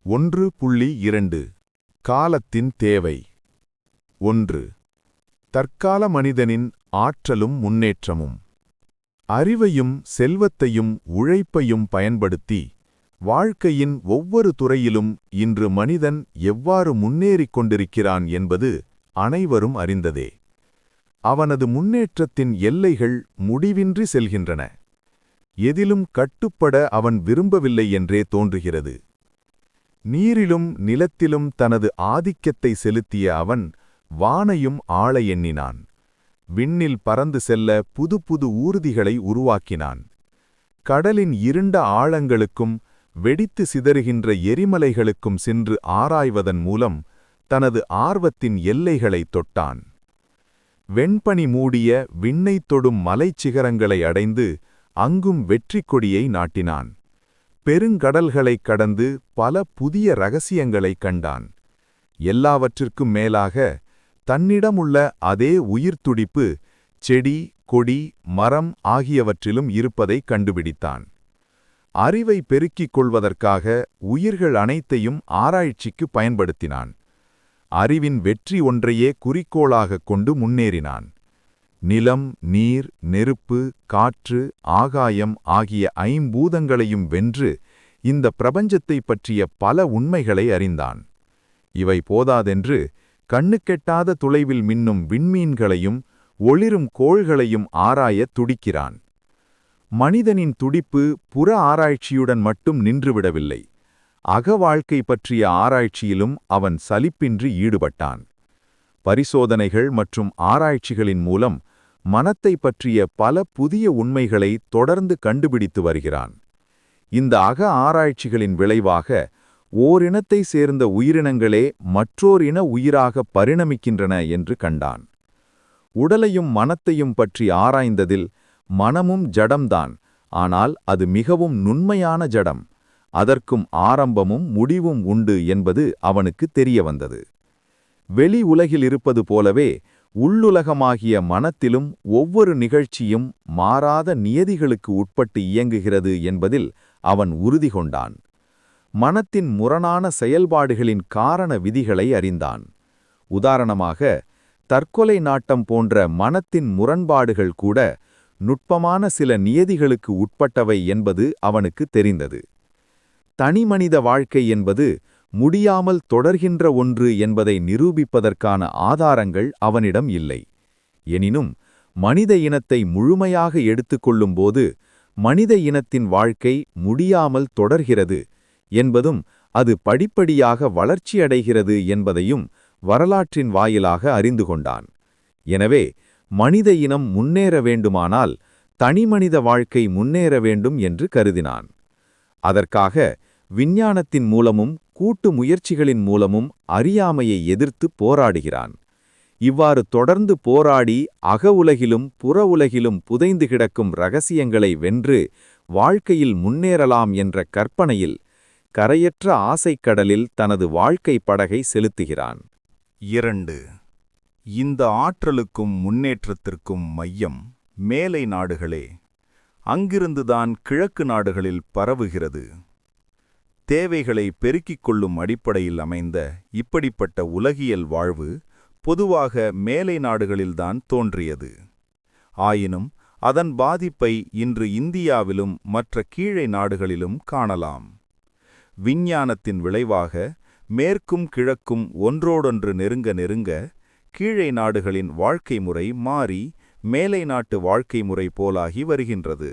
1.2 காலத்தின் தேவை 1. தற்கால மனிதனின் ஆற்றலும் முன்னேற்றமும். அறிவையும் செல்வத்தையும் உழைப்பையும் பயன்படுத்தி வாழ்க்கையின் ஒவ்வொரு துறையிலும் இன்று மனிதன் எவ்வாறு முன்னேறிக் கொண்டிருக்கிறான் என்பது அனைவரும் அறிந்ததே. அவனது முன்னேற்றத்தின் எல்லைகள் முடிவின்றி செல்கின்றன. எதிலும் கட்டுப்பட அவன் விரும்பவில்லை என்றே தோன்றுகிறது. நீரிலும் நிலத்திலும் தனது ஆதிக்கத்தை செலுத்திய அவன் வானையும் ஆள எண்ணினான். விண்ணில் பறந்து செல்ல புது புது ஊர்திகளை உருவாக்கினான். கடலின் இருண்ட ஆழங்களுக்கும் வெடித்து சிதறுகின்ற எரிமலைகளுக்கும் சென்று ஆராய்வதன் மூலம் தனது ஆர்வத்தின் எல்லைகளைத் தொட்டான். வெண்பனி மூடிய விண்ணைத் தொடும் மலைச்சிகரங்களை அடைந்து அங்கும் வெற்றிக் கொடியை நாட்டினான். பெருங்கடல்களைக் கடந்து பல புதிய ரகசியங்களைக் கண்டான். எல்லாவற்றிற்கும் மேலாக தன்னிடமுள்ள அதே உயிர்த்துடிப்பு செடி, கொடி, மரம் ஆகியவற்றிலும் இருப்பதைக் கண்டுபிடித்தான். அறிவை பெருக்கிக் கொள்வதற்காக உயிர்கள் அனைத்தையும் ஆராய்ச்சிக்கு பயன்படுத்தினான். அறிவின் வெற்றி ஒன்றையே குறிக்கோளாகக் கொண்டு முன்னேறினான். நிலம், நீர், நெருப்பு, காற்று, ஆகாயம் ஆகிய ஐம்பூதங்களையும் வென்று இந்த பிரபஞ்சத்தைப் பற்றிய பல உண்மைகளை அறிந்தான். இவை போதாதென்று கண்ணுக்கெட்டாத தொலைவில் மின்னும் விண்மீன்களையும் ஒளிரும் கோள்களையும் ஆராயத் துடிக்கிறான். மனிதனின் துடிப்பு புற ஆராய்ச்சியுடன் மட்டும் நின்றுவிடவில்லை. அகவாழ்க்கை பற்றிய ஆராய்ச்சியிலும் அவன் சலிப்பின்றி ஈடுபட்டான். பரிசோதனைகள் மற்றும் ஆராய்ச்சிகளின் மூலம் மனத்தை பற்றிய பல புதிய உண்மைகளை தொடர்ந்து கண்டுபிடித்து வருகிறான். இந்த அக ஆராய்ச்சிகளின் விளைவாக ஓரினத்தை சேர்ந்த உயிரினங்களே மற்றோர் இன உயிராக பரிணமிக்கின்றன என்று கண்டான். உடலையும் மனத்தையும் பற்றி ஆராய்ந்ததில் மனமும் ஜடம்தான், ஆனால் அது மிகவும் நுண்மையான ஜடம். அதற்கும் ஆரம்பமும் முடிவும் உண்டு என்பது அவனுக்கு தெரிய வந்தது. வெளி உலகில் இருப்பது போலவே உள்ளுலகமாகிய மனத்திலும் ஒவ்வொரு நிகழ்ச்சியும் மாறாத நியதிகளுக்கு உட்பட்டு இயங்குகிறது என்பதில் அவன் உறுதி கொண்டான். மனத்தின் முரணான செயல்பாடுகளின் காரண விதிகளை அறிந்தான். உதாரணமாக, தற்கொலை நாட்டம் போன்ற மனத்தின் முரண்பாடுகள் கூட நுட்பமான சில நியதிகளுக்கு உட்பட்டவை என்பது அவனுக்கு தெரிந்தது. தனிமனித வாழ்க்கை என்பது முடியாமல் தொடர்கின்ற ஒன்று என்பதை நிரூபிப்பதற்கான ஆதாரங்கள் அவனிடம் இல்லை. எனினும் மனித இனத்தை முழுமையாக எடுத்துக்கொள்ளும்போது மனித இனத்தின் வாழ்க்கை முடியாமல் தொடர்கிறது என்பதும் அது படிப்படியாக வளர்ச்சியடைகிறது என்பதையும் வரலாற்றின் வாயிலாக அறிந்து கொண்டான். எனவே மனித இனம் முன்னேற வேண்டுமானால் தனிமனித வாழ்க்கை முன்னேற வேண்டும் என்று கருதினான். அதற்காக விஞ்ஞானத்தின் மூலமும் கூட்டு முயற்சிகளின் மூலமும் அறியாமையை எதிர்த்து போராடுகிறான். இவ்வாறு தொடர்ந்து போராடி அக உலகிலும் புற உலகிலும் புதைந்து கிடக்கும் இரகசியங்களை வென்று வாழ்க்கையில் முன்னேறலாம் என்ற கற்பனையில் கரையற்ற ஆசைக்கடலில் தனது வாழ்க்கை படகை செலுத்துகிறான். 2. இந்த ஆற்றலுக்கும் முன்னேற்றத்திற்கும் மையம் மேலை நாடுகளே. அங்கிருந்துதான் கிழக்கு நாடுகளில் பரவுகிறது. தேவைகளை பெருக்கிக் கொள்ளும் அடிப்படையில் அமைந்த இப்படிப்பட்ட உலகியல் வாழ்வு பொதுவாக மேலை நாடுகளில்தான் தோன்றியது. ஆயினும் அதன் பாதிப்பை இன்று இந்தியாவிலும் மற்ற கீழை நாடுகளிலும் காணலாம். விஞ்ஞானத்தின் விளைவாக மேற்கும் கிழக்கும் ஒன்றோடொன்று நெருங்க நெருங்க கீழை நாடுகளின் வாழ்க்கை முறை மாறி மேலை நாட்டு வாழ்க்கை முறை போலாகி வருகின்றது.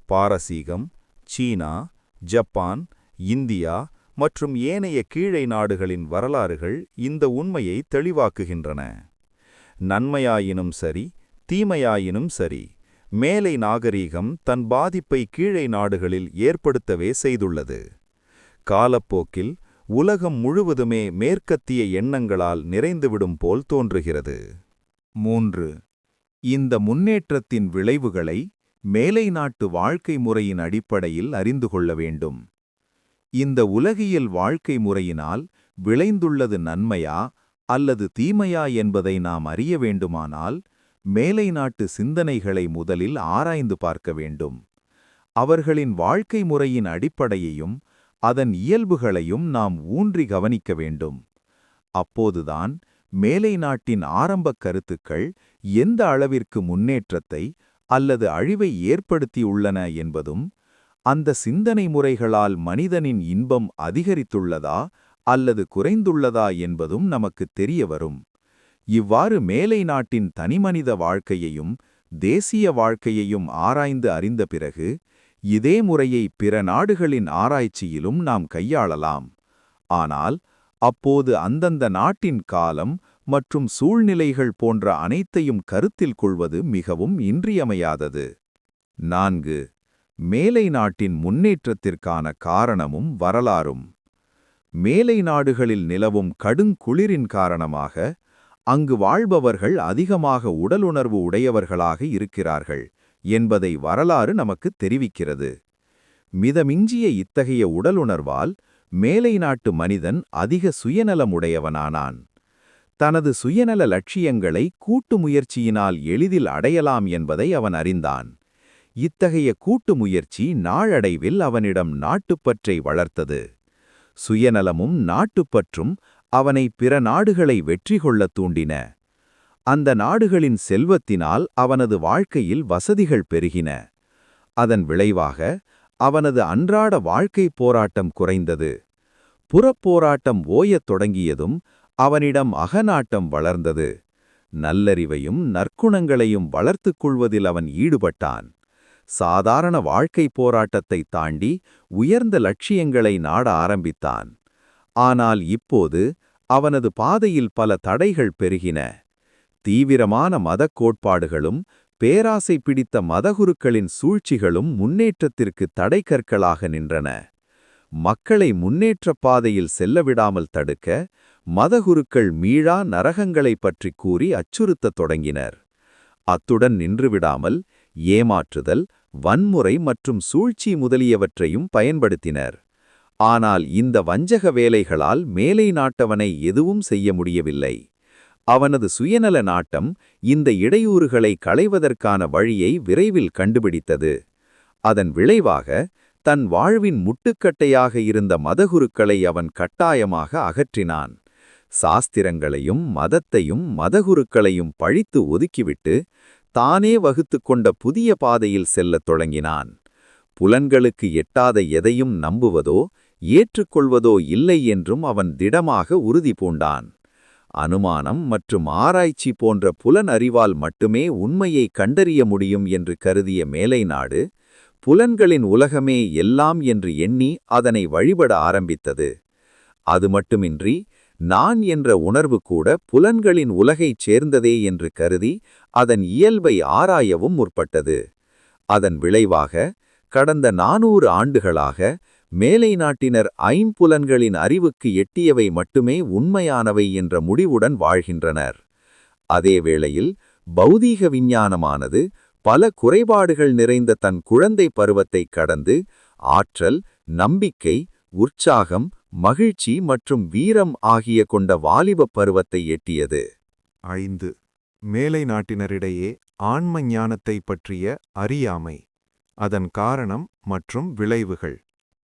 பாரசீகம், சீனா, ஜப்பான், இந்தியா மற்றும் ஏனைய கீழை நாடுகளின் வரலாறுகள் இந்த உண்மையை தெளிவாக்குகின்றன. நன்மையாயினும் சரி, தீமையாயினும் சரி, மேலை நாகரீகம் தன் பாதிப்பை கீழை நாடுகளில் ஏற்படுத்தவே செய்துள்ளது. காலப்போக்கில் உலகம் முழுவதுமே மேற்கத்திய எண்ணங்களால் நிறைந்துவிடும் போல் தோன்றுகிறது. 3. இந்த முன்னேற்றத்தின் விளைவுகளை மேலை நாட்டு வாழ்க்கை முறையின் அடிப்படையில் அறிந்து கொள்ள வேண்டும். இந்த உலகியல் வாழ்க்கை முறையினால் விளைந்துள்ளது நன்மையா அல்லது தீமையா என்பதை நாம் அறிய வேண்டுமானால் மேலை நாட்டு சிந்தனைகளை முதலில் ஆராய்ந்து பார்க்க வேண்டும். அவர்களின் வாழ்க்கை முறையின் அடிப்படையையும் அதன் இயல்புகளையும் நாம் ஊன்றி கவனிக்க வேண்டும். அப்போதுதான் மேலை நாட்டின் ஆரம்பக் கருத்துக்கள் எந்த அளவிற்கு முன்னேற்றத்தை அல்லது அழிவை ஏற்படுத்தியுள்ளன என்பதும், அந்த சிந்தனை முறைகளால் மனிதனின் இன்பம் அதிகரித்துள்ளதா அல்லது குறைந்துள்ளதா என்பதும் நமக்குத் தெரிய வரும். இவ்வாறு மேலை நாட்டின் தனிமனித வாழ்க்கையையும் தேசிய வாழ்க்கையையும் ஆராய்ந்து அறிந்த பிறகு, இதே முறையை பிற நாடுகளின் ஆராய்ச்சியிலும் நாம் கையாளலாம். ஆனால் அப்போது அந்தந்த நாட்டின் காலம் மற்றும் சூழ்நிலைகள் போன்ற அனைத்தையும் கருத்தில் கொள்வது மிகவும் இன்றியமையாதது. 4. மேலை நாட்டின் முன்னேற்றத்திற்கான காரணமும் வரலாறும். மேலை நாடுகளில் நிலவும் கடுங்குளிரின் காரணமாக அங்கு வாழ்பவர்கள் அதிகமாக உடலுணர்வு உடையவர்களாக இருக்கிறார்கள் என்பதை வரலாறு நமக்குத் தெரிவிக்கிறது. மிதமிஞ்சிய இத்தகைய உடலுணர்வால் மேலை நாட்டு மனிதன் அதிக சுயநலமுடையவனானான். தனது சுயநல லட்சியங்களை கூட்டு முயற்சியினால் எளிதில் அடையலாம் என்பதை அவன் அறிந்தான். இத்தகைய கூட்டு முயற்சி நாளடைவில் அவனிடம் நாட்டுப்பற்றை வளர்த்தது. சுயநலமும் நாட்டுப்பற்றும் அவனை பிற நாடுகளை வெற்றி கொள்ளத் தூண்டின. அந்த நாடுகளின் செல்வத்தினால் அவனது வாழ்க்கையில் வசதிகள் பெருகின. அதன் விளைவாக அவனது அன்றாட வாழ்க்கை போராட்டம் குறைந்தது. புறப்போராட்டம் ஓயத் தொடங்கியதும் அவனிடம் அகநாட்டம் வளர்ந்தது. நல்லறிவையும் நற்குணங்களையும் வளர்த்துக் கொள்வதில் அவன் ஈடுபட்டான். சாதாரண வாழ்க்கை போராட்டத்தை தாண்டி உயர்ந்த லட்சியங்களை நாட ஆரம்பித்தான். ஆனால் இப்போது அவனது பாதையில் பல தடைகள் பெருகின. தீவிரமான மதக் கோட்பாடுகளும் பேராசை பிடித்த மதகுருக்களின் சூழ்ச்சிகளும் முன்னேற்றத்திற்கு தடைக்கற்களாக நின்றன. மக்களை முன்னேற்றப் பாதையில் செல்லவிடாமல் தடுக்க மதகுருக்கள் மீளா நரகங்களைப் பற்றி கூறி அச்சுறுத்தத் தொடங்கினர். அத்துடன் நின்றுவிடாமல் ஏமாற்றுதல், வன்முறை மற்றும் சூழ்ச்சி முதலியவற்றையும் பயன்படுத்தினர். ஆனால் இந்த வஞ்சக வேலைகளால் மேலை நாட்டவனை எதுவும் செய்ய முடியவில்லை. அவனது சுயநல நாட்டம் இந்த இடையூறுகளை களைவதற்கான வழியை விரைவில் கண்டுபிடித்தது. அதன் விளைவாக தன் வாழ்வின் முட்டுக்கட்டையாக இருந்த மதகுருக்களை அவன் கட்டாயமாக அகற்றினான். சாஸ்திரங்களையும் மதத்தையும் மதகுருக்களையும் பழித்து ஒதுக்கிவிட்டு தானே வகுத்துக் கொண்ட புதிய பாதையில் செல்லத் தொடங்கினான். புலன்களுக்கு எட்டாத எதையும் நம்புவதோ ஏற்றுக்கொள்வதோ இல்லை என்றும் அவன் திடமாக உறுதி பூண்டான். அனுமானம் மற்றும் ஆராய்ச்சி போன்ற புலன் அறிவால் மட்டுமே உண்மையை கண்டறிய முடியும் என்று கருதிய மேலை நாடு, புலன்களின் உலகமே எல்லாம் என்று எண்ணி அதனை வழிபட ஆரம்பித்தது. அது மட்டுமின்றி நான் என்ற உணர்வு கூட புலன்களின் உலகைச் சேர்ந்ததே என்று கருதி அதன் இயல்பை ஆராயவும் முற்பட்டது. அதன் விளைவாக கடந்த 400 ஆண்டுகளாக மேலை நாட்டினர் ஐம்புலன்களின் அறிவுக்கு எட்டியவை மட்டுமே உண்மையானவை என்ற முடிவுடன் வாழ்கின்றனர். அதே வேளையில் பௌதீக விஞ்ஞானமானது பல குறைபாடுகள் நிறைந்த தன் குழந்தை பருவத்தை கடந்து ஆற்றல், நம்பிக்கை, உற்சாகம், மகிழ்ச்சி மற்றும் வீரம் ஆகிய கொண்ட வாலிபப் பருவத்தை எட்டியது. 5. மேலை நாட்டினரிடையே ஆன்ம ஞானத்தை பற்றிய அறியாமை, அதன் காரணம் மற்றும் விளைவுகள்.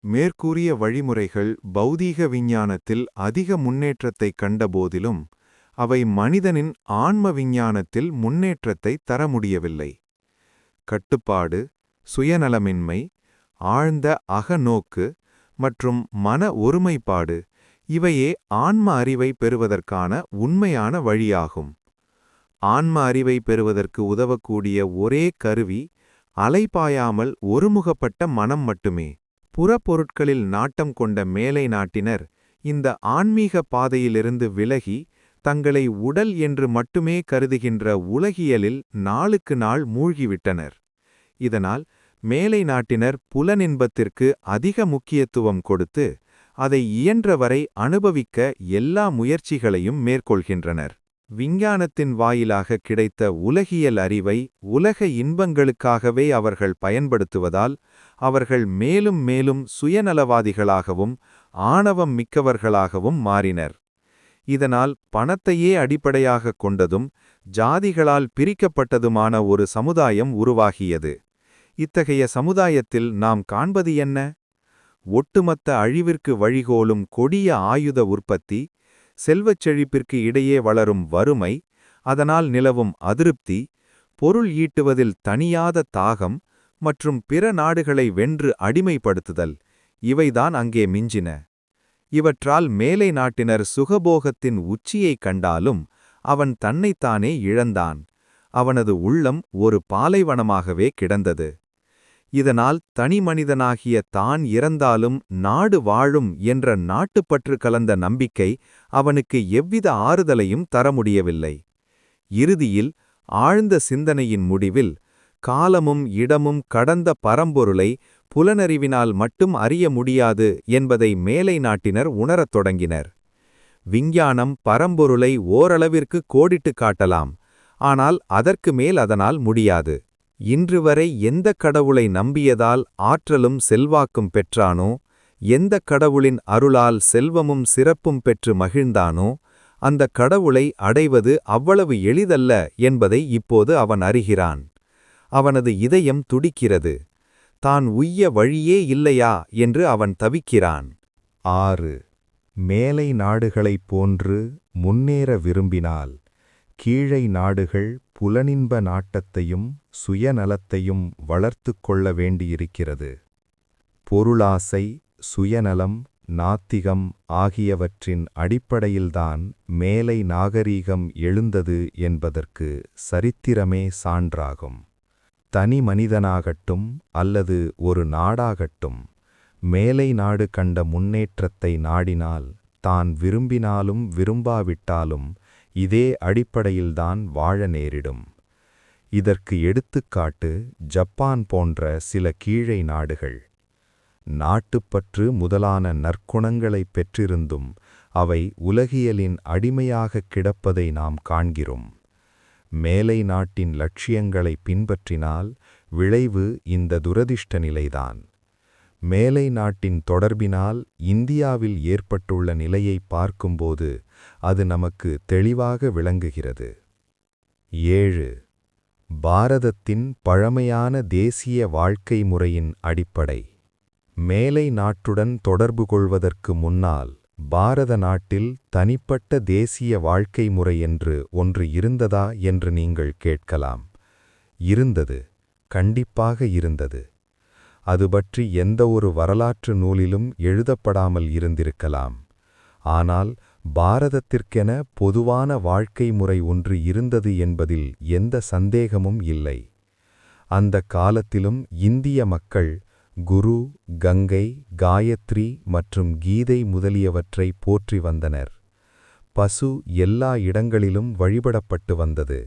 மேற்கூறிய வழிமுறைகள் பௌதீக விஞ்ஞானத்தில் அதிக முன்னேற்றத்தை கண்டபோதிலும் அவை மனிதனின் ஆன்ம விஞ்ஞானத்தில் முன்னேற்றத்தை தர முடியவில்லை. கட்டுப்பாடு, சுயநலமின்மை, ஆழ்ந்த அகநோக்கு மற்றும் மன ஒருமைப்பாடு இவையே ஆன்ம அறிவை பெறுவதற்கான உண்மையான வழியாகும். ஆன்ம அறிவை பெறுவதற்கு உதவக்கூடிய ஒரே கருவி அலைபாயாமல் ஒருமுகப்பட்ட மனம் மட்டுமே. புறப்பொருட்களில் நாட்டம் கொண்ட மேலை நாட்டினர் இந்த ஆன்மீக பாதையிலிருந்து விலகி தங்களை உடல் என்று மட்டுமே கருதுகின்ற உலகியலில் நாளுக்கு நாள் மூழ்கிவிட்டனர். இதனால் மேலை நாட்டினர் புலனின்பத்திற்கு அதிக முக்கியத்துவம் கொடுத்து அதை இயன்றவரை அனுபவிக்க எல்லா முயற்சிகளையும் மேற்கொள்கின்றனர். விஞ்ஞானத்தின் வாயிலாக கிடைத்த உலகியல் அறிவை உலக இன்பங்களுக்காகவே அவர்கள் பயன்படுத்துவதால் அவர்கள் மேலும் மேலும் சுயநலவாதிகளாகவும் ஆணவம் மிக்கவர்களாகவும் மாறினர். இதனால் பணத்தையே அடிப்படையாகக் கொண்டதும் ஜாதிகளால் பிரிக்கப்பட்டதுமான ஒரு சமுதாயம் உருவாகியது. இத்தகைய சமுதாயத்தில் நாம் காண்பது என்ன? ஒட்டுமொத்த அழிவிற்கு வழிகோலும் கொடிய ஆயுத உற்பத்தி, செல்வச் செழிப்பிற்கு இடையே வளரும் வறுமை, அதனால் நிலவும் அதிருப்தி, பொருள் ஈட்டுவதில் தணியாத தாகம் மற்றும் பிற நாடுகளை வென்று அடிமைப்படுத்துதல் இவைதான் அங்கே மிஞ்சின. இவற்றால் மேலை நாட்டினர் சுகபோகத்தின் உச்சியைக் கண்டாலும் அவன் தன்னைத்தானே இழந்தான். அவனது உள்ளம் ஒரு பாலைவனமாகவே கிடந்தது. இதனால் தனி மனிதனாகிய தான் இறந்தாலும் நாடு வாழும் என்ற நாட்டுப்பற்று கலந்த நம்பிக்கை அவனுக்கு எவ்வித ஆறுதலையும் தர முடியவில்லை. இறுதியில் ஆழ்ந்த சிந்தனையின் முடிவில் காலமும் இடமும் கடந்த பரம்பொருளை புலனறிவினால் மட்டும் அறிய முடியாது என்பதை மேலை நாட்டினர் உணரத் தொடங்கினர். விஞ்ஞானம் பரம்பொருளை ஓரளவிற்கு கோடிட்டுக் காட்டலாம், ஆனால் அதற்கு மேல் அதனால் முடியாது. இன்று வரை எந்தக் கடவுளை நம்பியதால் ஆற்றலும் செல்வாக்கும் பெற்றானோ, எந்தக் கடவுளின் அருளால் செல்வமும் சிறப்பும் பெற்று மகிழ்ந்தானோ, அந்தக் கடவுளை அடைவது அவ்வளவு எளிதல்ல என்பதை இப்போது அவன் அறிகிறான். அவனது இதயம் துடிக்கிறது. தான் உய்ய வழியே இல்லையா என்று அவன் தவிக்கிறான். 6. மேலை நாடுகளைப் போன்று முன்னேற விரும்பினால் கீழை நாடுகள் புலனின்ப நாட்டத்தையும் சுயநலத்தையும் வளர்த்துக் கொள்ள வேண்டியிருக்கிறது. பொருளாசை, சுயநலம், நாத்திகம் ஆகியவற்றின் அடிப்படையில்தான் மேலை நாகரீகம் எழுந்தது என்பதற்கு சரித்திரமே சான்றாகும். தனி மனிதனாகட்டும் அல்லது ஒரு நாடாகட்டும், மேலை நாடு கண்ட முன்னேற்றத்தை நாடினால் தான் விரும்பினாலும் விரும்பாவிட்டாலும் இதே அடிப்படையில்தான் வாழ நேரிடும். இதற்கு எடுத்துக்காட்டு ஜப்பான் போன்ற சில கீழை நாடுகள். நாட்டுப்பற்று முதலான நற்குணங்களைப் பெற்றிருந்தும் அவை உலகியலின் அடிமையாகக் கிடப்பதை நாம் காண்கிறோம். மேலை நாட்டின் லட்சியங்களை பின்பற்றினால் விளைவு இந்த துரதிர்ஷ்ட நிலைதான். மேலை நாட்டின் தொடர்பினால் இந்தியாவில் ஏற்பட்டுள்ள நிலையை பார்க்கும்போது அது நமக்கு தெளிவாக விளங்குகிறது. 7. பாரதத்தின் பழமையான தேசிய வாழ்க்கை முறையின் அடிப்படை. மேலை நாட்டுடன் தொடர்பு கொள்வதற்கு முன்னால் பாரத நாட்டில் தனிப்பட்ட தேசிய வாழ்க்கை முறை என்று ஒன்று இருந்ததா என்று நீங்கள் கேட்கலாம். இருந்தது, கண்டிப்பாக இருந்தது. அது பற்றி எந்த ஒரு வரலாற்று நூலிலும் எழுதப்படாமல் இருந்திருக்கலாம். ஆனால் பாரதத்திற்கென பொதுவான வாழ்க்கை முறை ஒன்று இருந்தது என்பதில் எந்த சந்தேகமும் இல்லை. அந்த காலத்திலும் இந்திய மக்கள் குரு, கங்கை, காயத்ரி மற்றும் கீதை முதலியவற்றை போற்றி வந்தனர். பசு எல்லா இடங்களிலும் வழிபடப்பட்டு வந்தது.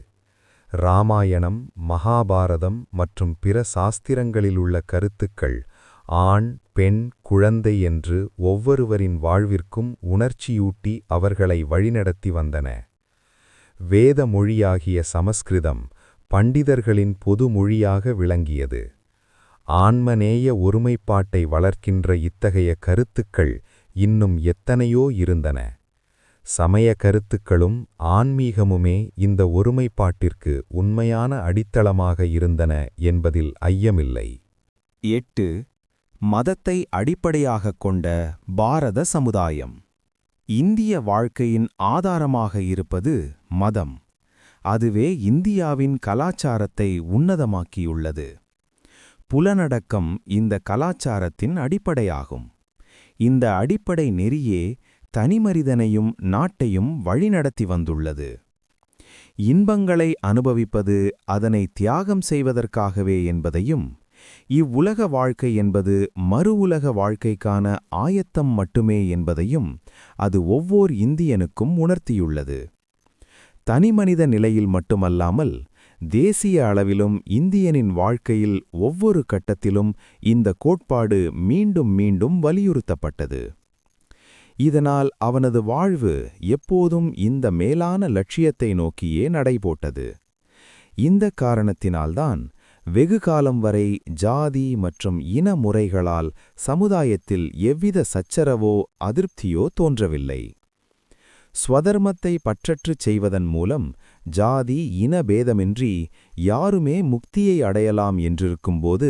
இராமாயணம், மகாபாரதம் மற்றும் பிற சாஸ்திரங்களிலுள்ள கருத்துக்கள் ஆண், பெண், குழந்தை என்று ஒவ்வொருவரின் வாழ்விற்கும் உணர்ச்சியூட்டி அவர்களை வழிநடத்தி வந்தன. வேத மொழியாகிய சமஸ்கிருதம் பண்டிதர்களின் பொது மொழியாக விளங்கியது. ஆன்மநேய ஒருமைப்பாட்டை வளர்க்கின்ற இத்தகைய கருத்துக்கள் இன்னும் எத்தனையோ இருந்தன. சமய கருத்துக்களும் ஆன்மீகமுமே இந்த ஒருமைப்பாட்டிற்கு உண்மையான அடித்தளமாக இருந்தன என்பதில் ஐயமில்லை. 8. மதத்தை அடிப்படையாகக் கொண்ட பாரத சமுதாயம். இந்திய வாழ்க்கையின் ஆதாரமாக இருப்பது மதம். அதுவே இந்தியாவின் கலாச்சாரத்தை உன்னதமாக்கியுள்ளது. புலனடக்கம் இந்த கலாச்சாரத்தின் அடிப்படையாகும். இந்த அடிப்படை நெறியே தனிமனிதனையும் நாட்டையும் வழிநடத்தி வந்துள்ளது. இன்பங்களை அனுபவிப்பது அதனை தியாகம் செய்வதற்காகவே என்பதையும், இவ்வுலக வாழ்க்கை என்பது மறு உலக வாழ்க்கைக்கான ஆயத்தம் மட்டுமே என்பதையும் அது ஒவ்வொரு இந்தியனுக்கும் உணர்த்தியுள்ளது. தனிமனித நிலையில் மட்டுமல்லாமல் தேசிய அளவிலும் இந்தியனின் வாழ்க்கையில் ஒவ்வொரு கட்டத்திலும் இந்த கோட்பாடு மீண்டும் மீண்டும் வலியுறுத்தப்பட்டது. இதனால் அவனது வாழ்வு எப்போதும் இந்த மேலான லட்சியத்தை நோக்கியே நடைபோட்டது. இந்த காரணத்தினால்தான் வெகுகாலம் வரை ஜாதி மற்றும் இன முறைகளால் சமுதாயத்தில் எவ்வித சச்சரவோ அதிருப்தியோ தோன்றவில்லை. ஸ்வதர்மத்தை பற்றற்றுச் செய்வதன் மூலம் ஜாதி இன பேதமின்றி யாருமே முக்தியை அடையலாம் என்றிருக்கும்போது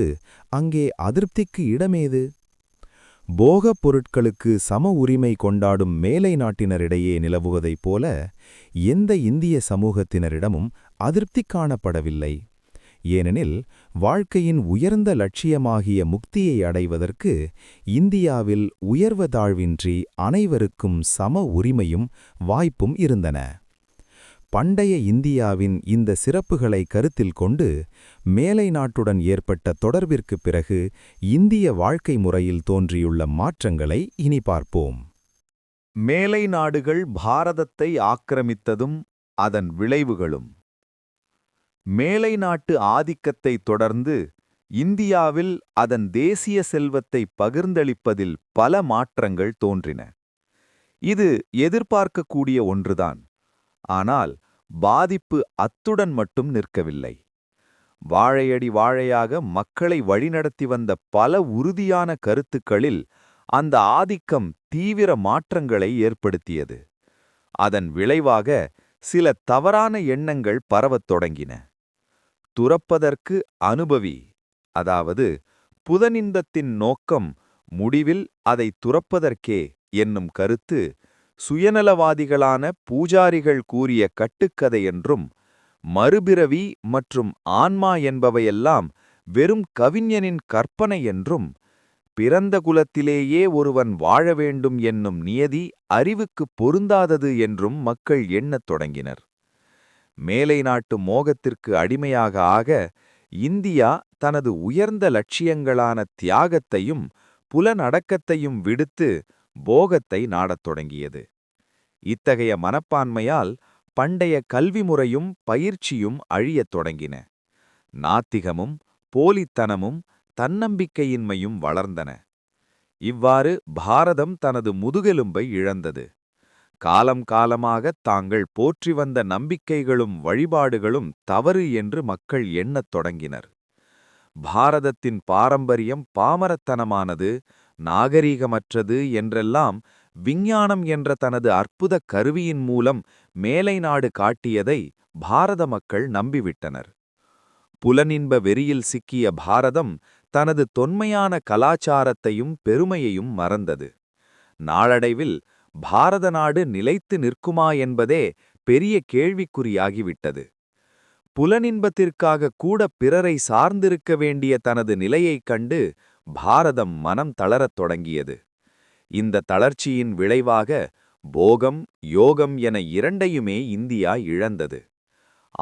அங்கே அதிருப்திக்கு இடமேது? போகப் பொருட்களுக்கு சம உரிமை கொண்டாடும் மேலை நாட்டினரிடையே நிலவுவதைப் போல எந்த இந்திய சமூகத்தினரிடமும் அதிருப்தி காணப்படவில்லை. ஏனெனில் வாழ்க்கையின் உயர்ந்த லட்சியமாகிய முக்தியை அடைவதற்கு இந்தியாவில் உயர்வதாழ்வின்றி அனைவருக்கும் சம உரிமையும் வாய்ப்பும் இருந்தன. பண்டைய இந்தியாவின் இந்த சிறப்புகளை கருத்தில் கொண்டு மேலை நாட்டுடன் ஏற்பட்ட தொடர்பிற்குப் பிறகு இந்திய வாழ்க்கை முறையில் தோன்றியுள்ள மாற்றங்களை இனி பார்ப்போம். மேலை நாடுகள் பாரதத்தை ஆக்கிரமித்ததும் அதன் விளைவுகளும். மேலை நாட்டு ஆதிக்கத்தை தொடர்ந்து இந்தியாவில் அதன் தேசிய செல்வத்தை பகிர்ந்தளிப்பதில் பல மாற்றங்கள் தோன்றின. இது எதிர்பார்க்கக்கூடிய ஒன்றுதான். ஆனால் பாதிப்பு அத்துடன் மட்டும் நிற்கவில்லை. வாழையடி வாழையாக மக்களை வழிநடத்தி வந்த பல உறுதியான கருத்துக்களில் அந்த ஆதிக்கம் தீவிர மாற்றங்களை ஏற்படுத்தியது. அதன் விளைவாக சில தவறான எண்ணங்கள் பரவத் தொடங்கின. துறப்பதற்கு அனுபவி, அதாவது புதனின்பத்தின் நோக்கம் முடிவில் அதை துறப்பதற்கே என்னும் கருத்து சுயநலவாதிகளான பூஜாரிகள் கூறிய கட்டுக்கதை என்றும், மறுபிறவி மற்றும் ஆன்மா என்பவையெல்லாம் வெறும் கவிஞனின் கற்பனை என்றும், பிறந்த குலத்திலேயே ஒருவன் வாழ வேண்டும் என்னும் நியதி அறிவுக்குப் பொருந்தாதது என்றும் மக்கள் எண்ணத் தொடங்கினர். மேலை நாட்டு மோகத்திற்கு அடிமையாக ஆக இந்தியா தனது உயர்ந்த லட்சியங்களான தியாகத்தையும் புலனடக்கத்தையும் விடுத்து போகத்தை நாடத் தொடங்கியது. இத்தகைய மனப்பான்மையால் பண்டைய கல்வி முறையும் பயிற்சியும் அழியத் தொடங்கின. நாத்திகமும் போலித்தனமும் தன்னம்பிக்கையின்மையும் வளர்ந்தன. இவ்வாறு பாரதம் தனது முதுகெலும்பை இழந்தது. காலம் காலமாக தாங்கள் போற்றி வந்த நம்பிக்கைகளும் வழிபாடுகளும் தவறு என்று மக்கள் எண்ணத் தொடங்கினர். பாரதத்தின் பாரம்பரியம் பாமரத்தனமானது, நாகரீகமற்றது என்றெல்லாம் விஞ்ஞானம் என்ற தனது அற்புத கருவியின் மூலம் மேலை நாடு காட்டியதை பாரத மக்கள் நம்பிவிட்டனர். புலனின்ப வெறியில் சிக்கிய பாரதம் தனது தொன்மையான கலாச்சாரத்தையும் பெருமையையும் மறந்தது. நாளடைவில் பாரத நாடு நிலைத்து நிற்குமா என்பதே பெரிய கேள்விக்குறியாகிவிட்டது. புலனின்பத்திற்காக கூட பிறரை சார்ந்திருக்க வேண்டிய தனது நிலையைக் கண்டு பாரதம் மனம் தளரத் தொடங்கியது. இந்த தளர்ச்சியின் விளைவாக போகம், யோகம் என இரண்டையுமே இந்தியா இழந்தது.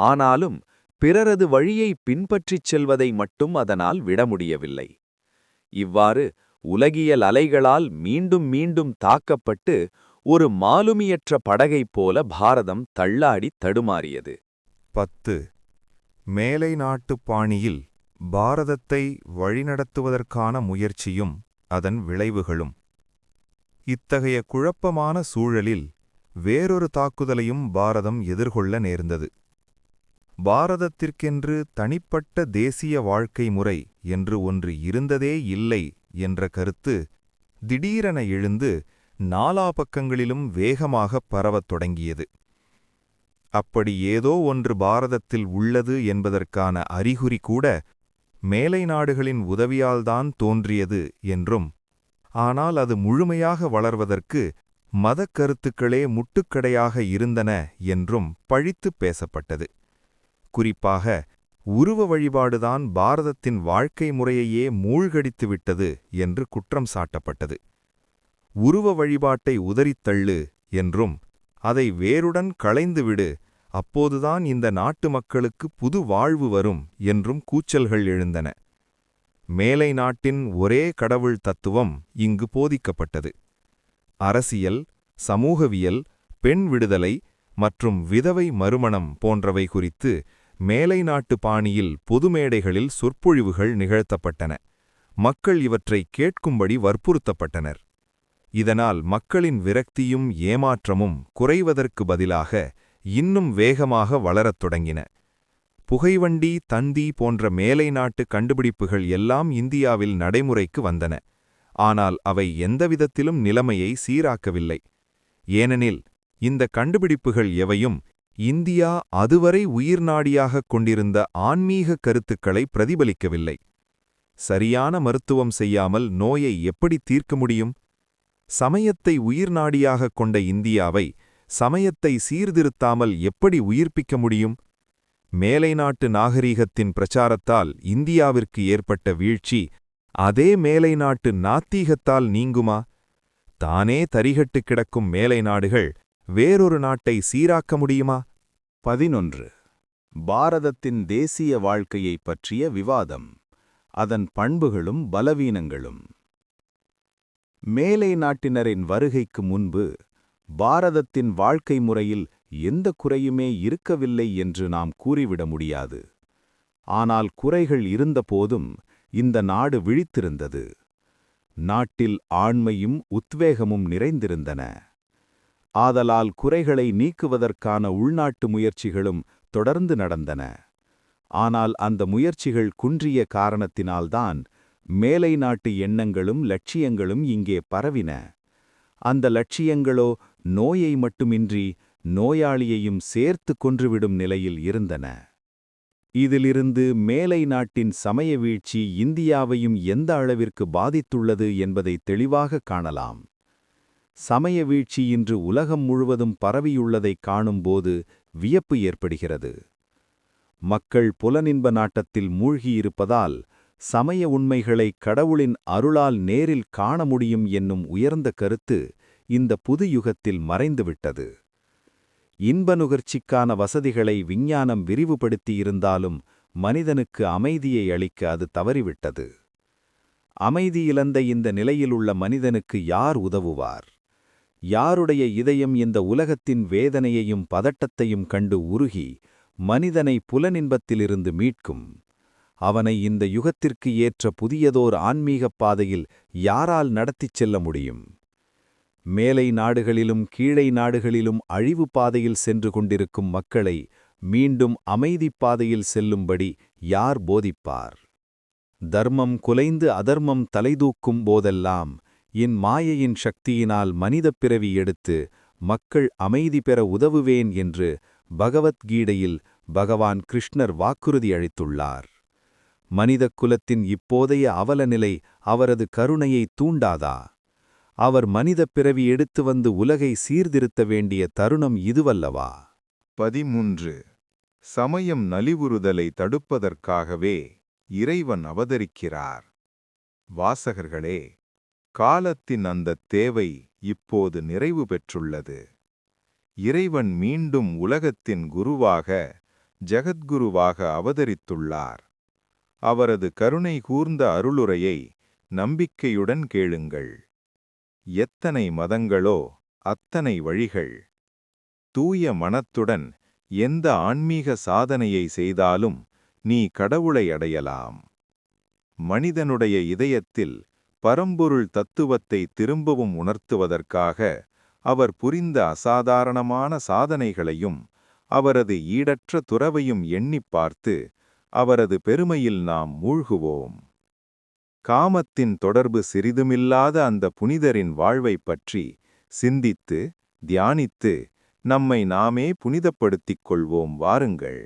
ஆனாலும் பிறரது வழியை பின்பற்றிச் செல்வதை மட்டும் அதனால் விட முடியவில்லை. இவ்வாறு உலகியல் அலைகளால் மீண்டும் மீண்டும் தாக்கப்பட்டு ஒரு மாலுமியற்ற படகைப் போல பாரதம் தள்ளாடி தடுமாறியது. 10. மேலை நாட்டுப் பாணியில் பாரதத்தை வழிநடத்துவதற்கான முயற்சியும் அதன் விளைவுகளும். இத்தகைய குழப்பமான சூழலில் வேறொரு தாக்குதலையும் பாரதம் எதிர்கொள்ள நேர்ந்தது. பாரதத்திற்கென்று தனிப்பட்ட தேசிய வாழ்க்கை முறை என்று ஒன்று இருந்ததே இல்லை என்ற கருத்து திடீரென எழுந்து நாலா பக்கங்களிலும் வேகமாகப் பரவத் தொடங்கியது. அப்படி ஏதோ ஒன்று பாரதத்தில் உள்ளது என்பதற்கான அறிகுறி கூட மேலை நாடுகளின் உதவியால்தான் தோன்றியது என்றும், ஆனால் அது முழுமையாக வளர்வதற்கு மதக் கருத்துக்களே முட்டுக்கடையாக இருந்தன என்றும் பழித்துப் பேசப்பட்டது. குறிப்பாக உருவ வழிபாடுதான் பாரதத்தின் வாழ்க்கை முறையையே மூழ்கடித்துவிட்டது என்று குற்றம் சாட்டப்பட்டது. உருவ வழிபாட்டை உதறித்தள்ளு என்றும், அதை வேருடன் களைந்துவிடு, அப்போதுதான் இந்த நாட்டு மக்களுக்கு புது வாழ்வு வரும் என்றும் கூச்சல்கள் எழுந்தன. மேலை நாட்டின் ஒரே கடவுள் தத்துவம் இங்கு போதிக்கப்பட்டது. அரசியல், சமூகவியல், பெண் விடுதலை மற்றும் விதவை மறுமணம் போன்றவை குறித்து மேலை நாட்டு பாணியில் பொதுமேடைகளில் சொற்பொழிவுகள் நிகழ்த்தப்பட்டன. மக்கள் இவற்றை கேட்கும்படி வற்புறுத்தப்பட்டனர். இதனால் மக்களின் விரக்தியும் ஏமாற்றமும் குறைவதற்கு பதிலாக இன்னும் வேகமாக வளரத் தொடங்கின. புகைவண்டி, தந்தி போன்ற மேலை நாட்டு கண்டுபிடிப்புகள் எல்லாம் இந்தியாவில் நடைமுறைக்கு வந்தன. ஆனால் அவை எந்தவிதத்திலும் நிலைமையை சீராக்கவில்லை. ஏனெனில் இந்த கண்டுபிடிப்புகள் எவையும் இந்தியா அதுவரை உயிர்நாடியாகக் கொண்டிருந்த ஆன்மீக கருத்துக்களை பிரதிபலிக்கவில்லை. சரியான மருத்துவம் செய்யாமல் நோயை எப்படி தீர்க்க முடியும்? சமயத்தை உயிர்நாடியாகக் கொண்ட இந்தியாவை சமயத்தை சீர்திருத்தாமல் எப்படி உயிர்ப்பிக்க முடியும்? மேலை நாட்டு நாகரீகத்தின் பிரச்சாரத்தால் இந்தியாவிற்கு ஏற்பட்ட வீழ்ச்சி அதே மேலை நாட்டு நாத்தீகத்தால் நீங்குமா? தானே தரிகட்டு கிடக்கும் மேலை நாடுகள் வேறொரு நாட்டை சீராக்க முடியுமா? 11. பாரதத்தின் தேசிய வாழ்க்கையைப் பற்றிய விவாதம், அதன் பண்புகளும் பலவீனங்களும். மேலை நாட்டினரின் வருகைக்கு முன்பு பாரதத்தின் வாழ்க்கை முறையில் எந்த குறையுமே இருக்கவில்லை என்று நாம் கூறிவிட முடியாது. ஆனால் குறைகள் இருந்தபோதும் இந்த நாடு விழித்திருந்தது. நாட்டில் ஆண்மையும் உத்வேகமும் நிறைந்திருந்தன. ஆதலால் குறைகளை நீக்குவதற்கான உள்நாட்டு முயற்சிகளும் தொடர்ந்து நடந்தன. ஆனால் அந்த முயற்சிகள் குன்றிய காரணத்தினால்தான் மேலை நாட்டு எண்ணங்களும் லட்சியங்களும் இங்கே பரவின. அந்த லட்சியங்களோ நோயை மட்டுமின்றி நோயாளியையும் சேர்த்து கொன்றுவிடும் நிலையில் இருந்தன. இதிலிருந்து மேலை நாட்டின் சமய வீழ்ச்சி இந்தியாவையும் எந்த அளவிற்கு பாதித்துள்ளது என்பதை தெளிவாக காணலாம். சமய வீழ்ச்சி இன்று உலகம் முழுவதும் பரவியுள்ளதைக் காணும்போது வியப்பு ஏற்படுகிறது. மக்கள் புலனின்ப நாட்டத்தில் மூழ்கியிருப்பதால் சமய உண்மைகளை கடவுளின் அருளால் நேரில் காண முடியும் என்னும் உயர்ந்த கருத்து இந்த புது யுகத்தில் மறைந்துவிட்டது. இன்ப நுகர்ச்சிக்கான வசதிகளை விஞ்ஞானம் விரிவுபடுத்தியிருந்தாலும் மனிதனுக்கு அமைதியை அளிக்க அது தவறிவிட்டது. அமைதி இழந்த இந்த நிலையிலுள்ள மனிதனுக்கு யார் உதவுவார்? யாருடைய இதயம் இந்த உலகத்தின் வேதனையையும் பதட்டத்தையும் கண்டு உருகி மனிதனை புலனின்பத்திலிருந்து மீட்கும்? அவனை இந்த யுகத்திற்கு ஏற்ற புதியதோர் ஆன்மீகப் பாதையில் யாரால் நடத்திச் செல்ல முடியும்? மேலை நாடுகளிலும் கீழை நாடுகளிலும் அழிவு பாதையில் சென்று கொண்டிருக்கும் மக்களை மீண்டும் அமைதிப் பாதையில் செல்லும்படி யார் போதிப்பார்? தர்மம் குலைந்து அதர்மம் தலைதூக்கும் போதெல்லாம் என் மாயையின் சக்தியினால் மனிதப் பிறவி எடுத்து மக்கள் அமைதி பெற உதவுவேன் என்று பகவத்கீதையில் பகவான் கிருஷ்ணர் வாக்குறுதி அளித்துள்ளார். மனிதக் குலத்தின் இப்போதைய அவலநிலை அவரது கருணையை தூண்டாதா? அவர் மனிதப் பிறவி எடுத்து வந்து உலகை சீர்திருத்த வேண்டிய தருணம் இதுவல்லவா? 13. சமயம் நலிவுறுதலை தடுப்பதற்காகவே இறைவன் அவதரிக்கிறார். வாசகர்களே, காலத்தின் அந்தத் தேவை இப்போது நிறைவு பெற்றுள்ளது. இறைவன் மீண்டும் உலகத்தின் குருவாக, ஜகத்குருவாக அவதரித்துள்ளார். அவரது கருணை கூர்ந்த அருளுரையை நம்பிக்கையுடன் கேளுங்கள். எத்தனை மதங்களோ அத்தனை வழிகள். தூய மனத்துடன் எந்த ஆன்மீக சாதனையை செய்தாலும் நீ கடவுளை அடையலாம். மனிதனுடைய இதயத்தில் பரம்பொருள் தத்துவத்தை திரும்பவும் உணர்த்துவதற்காக அவர் புரிந்த அசாதாரணமான சாதனைகளையும் அவரது ஈடற்ற துறவையும் எண்ணிப் பார்த்து அவரது பெருமையில் நாம் மூழ்குவோம். காமத்தின் தொடர்பு சிறிதுமில்லாத அந்த புனிதரின் வாழ்வைப் பற்றி சிந்தித்து, தியானித்து, நம்மை நாமே புனிதப்படுத்திக் கொள்வோம் வாருங்கள்.